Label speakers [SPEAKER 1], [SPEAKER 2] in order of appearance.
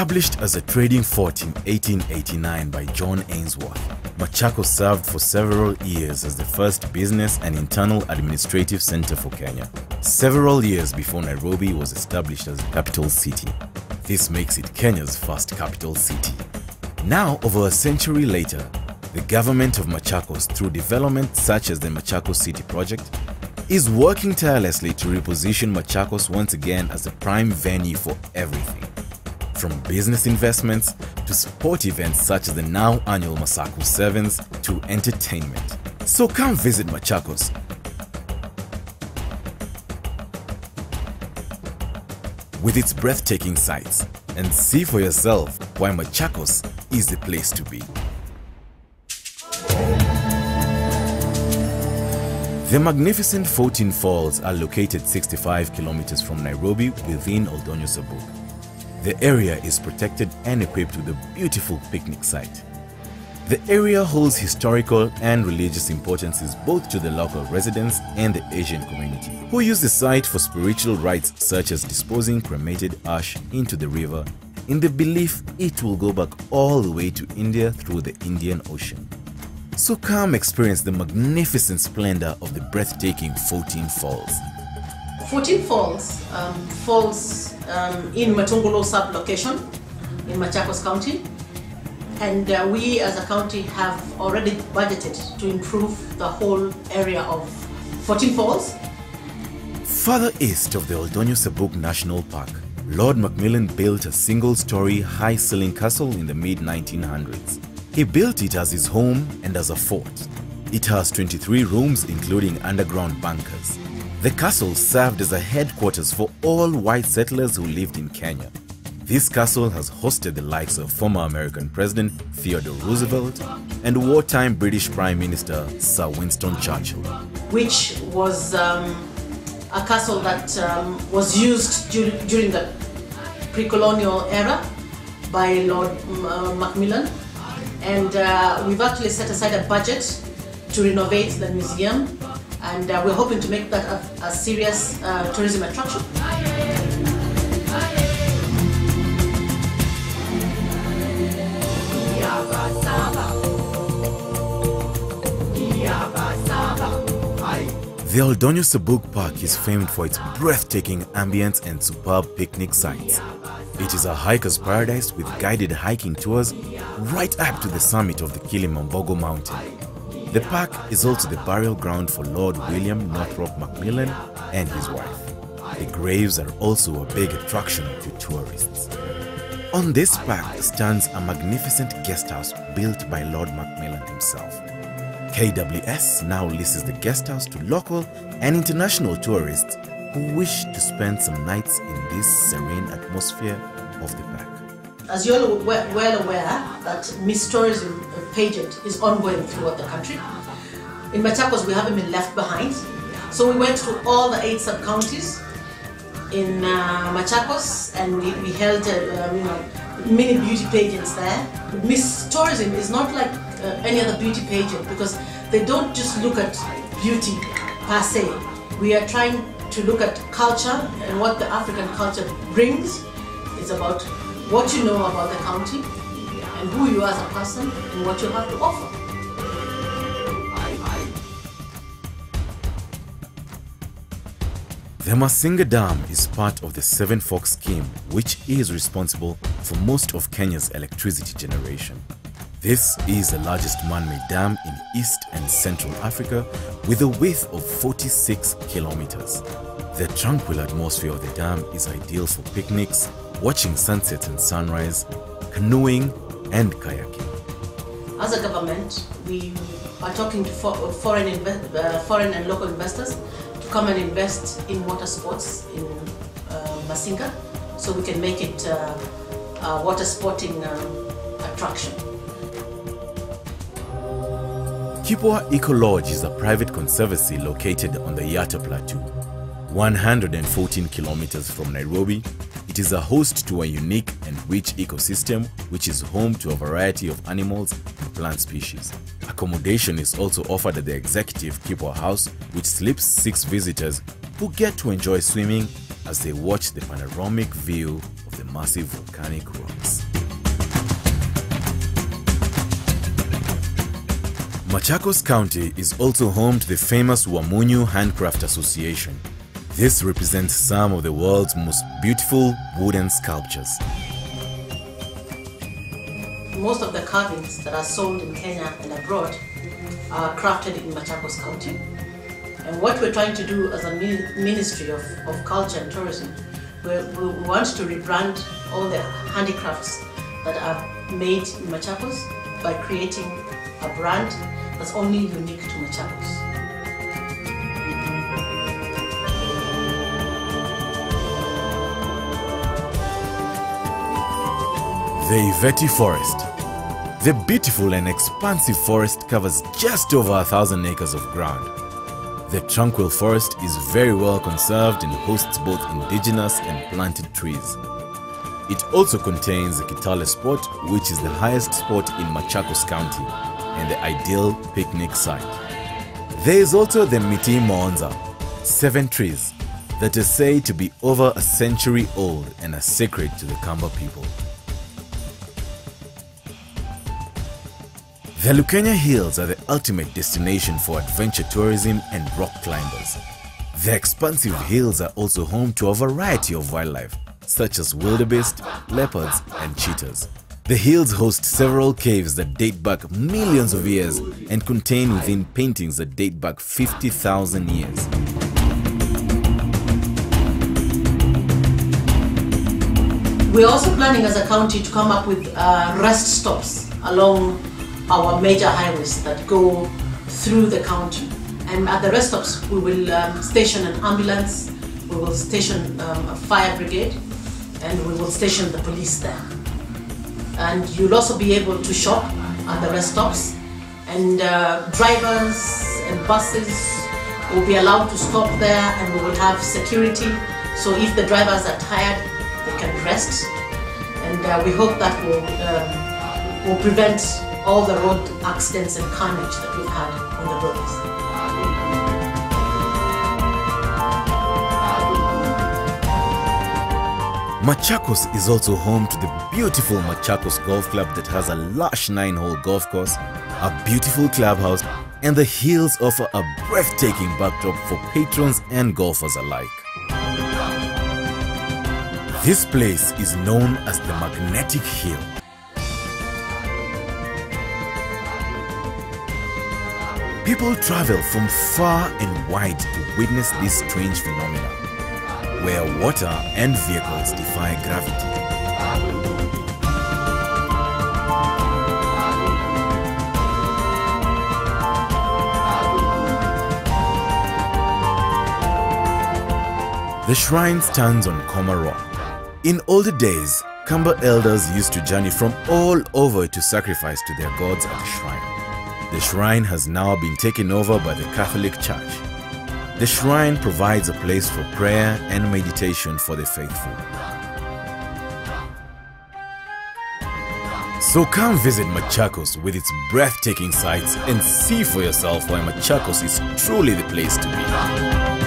[SPEAKER 1] Established as a trading fort in 1889 by John Ainsworth, Machakos served for several years as the first business and internal administrative center for Kenya, several years before Nairobi was established as the capital city. This makes it Kenya's first capital city. Now, over a century later, the government of Machakos, through development such as the Machakos City Project, is working tirelessly to reposition Machakos once again as the prime venue for everything, from business investments to sport events such as the now annual Machakos Sevens to entertainment. So come visit Machakos. With its breathtaking sights, and see for yourself why Machakos is the place to be. The magnificent 14 Falls are located 65 kilometers from Nairobi within Oldonyo Sabuk. The area is protected and equipped with a beautiful picnic site. The area holds historical and religious importances both to the local residents and the Asian community, who use the site for spiritual rites such as disposing cremated ash into the river in the belief it will go back all the way to India through the Indian Ocean. So come experience the magnificent splendor of the breathtaking 14 Falls.
[SPEAKER 2] 14 Falls falls in Matungulu sub-location in Machakos County, and we as a county have already budgeted to improve the whole area of 14 Falls.
[SPEAKER 1] Further east of the Oldonyo Sabuk National Park, Lord Macmillan built a single-story high-ceiling castle in the mid-1900s. He built it as his home and as a fort. It has 23 rooms including underground bunkers. The castle served as a headquarters for all white settlers who lived in Kenya. This castle has hosted the likes of former American President Theodore Roosevelt and wartime British Prime Minister Sir Winston Churchill.
[SPEAKER 2] Which was a castle that was used during the pre-colonial era by Lord Macmillan. And we've actually set aside a budget to renovate the museum, and we're hoping to make that a serious tourism attraction.
[SPEAKER 1] The Oldonyo Sabuk Park is famed for its breathtaking ambience and superb picnic sites. It is a hiker's paradise with guided hiking tours right up to the summit of the Kilimambogo mountain. The park is also the burial ground for Lord William Northrop Macmillan and his wife. The graves are also a big attraction to tourists. On this park stands a magnificent guest house built by Lord Macmillan himself. KWS now leases the guest house to local and international tourists who wish to spend some nights in this serene atmosphere of the park.
[SPEAKER 2] As you're well aware that Miss Tourism pageant is ongoing throughout the country. In Machakos we haven't been left behind, so we went to all the 8 sub-counties in Machakos, and we held mini beauty pageants there. Miss Tourism is not like any other beauty pageant because they don't just look at beauty per se. We are trying to look at culture and what the African culture brings. It's about what you know about the county and who you are as a person and what you have to offer.
[SPEAKER 1] The Masinga Dam is part of the Seven Forks scheme, which is responsible for most of Kenya's electricity generation. This is the largest man-made dam in East and Central Africa with a width of 46 kilometers. The tranquil atmosphere of the dam is ideal for picnics, watching sunsets and sunrise, canoeing and kayaking.
[SPEAKER 2] As a government, we are talking to foreign and local investors to come and invest in water sports in Masinga, so we can make it a water sporting attraction.
[SPEAKER 1] Kipwa Eco Lodge is a private conservancy located on the Yatta Plateau, 114 kilometers from Nairobi. It is a host to a unique and rich ecosystem which is home to a variety of animals and plant species. Accommodation is also offered at the executive Kipwa House, which sleeps 6 visitors who get to enjoy swimming as they watch the panoramic view of the massive volcanic rocks. Machakos County is also home to the famous Wamunyu Handcraft Association. This represents some of the world's most beautiful wooden sculptures.
[SPEAKER 2] Most of the carvings that are sold in Kenya and abroad are crafted in Machakos County. And what we're trying to do as a Ministry of Culture and Tourism, we want to rebrand all the handicrafts that are made in Machakos by creating a brand that's only unique to Machakos.
[SPEAKER 1] The Iveti Forest. The beautiful and expansive forest covers just over 1,000 acres of ground. The tranquil forest is very well conserved and hosts both indigenous and planted trees. It also contains the Kitale Spot, which is the highest spot in Machakos County and the ideal picnic site. There is also the Miti Moonza, 7 trees that are said to be over a century old and are sacred to the Kamba people. The Lukenya Hills are the ultimate destination for adventure tourism and rock climbers. The expansive hills are also home to a variety of wildlife, such as wildebeest, leopards, and cheetahs. The hills host several caves that date back millions of years and contain within paintings that date back 50,000 years.
[SPEAKER 2] We're also planning as a county to come up with rest stops along our major highways that go through the county. And at the rest stops, we will station an ambulance, we will station a fire brigade, and we will station the police there. And you'll also be able to shop at the rest stops, and drivers and buses will be allowed to stop there, and we will have security. So if the drivers are tired, they can rest. And we hope that will prevent all the road accidents and carnage that we've had on the roads.
[SPEAKER 1] Machakos is also home to the beautiful Machakos Golf Club that has a lush 9-hole golf course, a beautiful clubhouse, and the hills offer a breathtaking backdrop for patrons and golfers alike. This place is known as the Magnetic Hill. People travel from far and wide to witness this strange phenomenon, where water and vehicles defy gravity. The shrine stands on Koma Rock. In older days, Kamba elders used to journey from all over to sacrifice to their gods at the shrine. The shrine has now been taken over by the Catholic Church. The shrine provides a place for prayer and meditation for the faithful. So come visit Machakos with its breathtaking sights and see for yourself why Machakos is truly the place to be.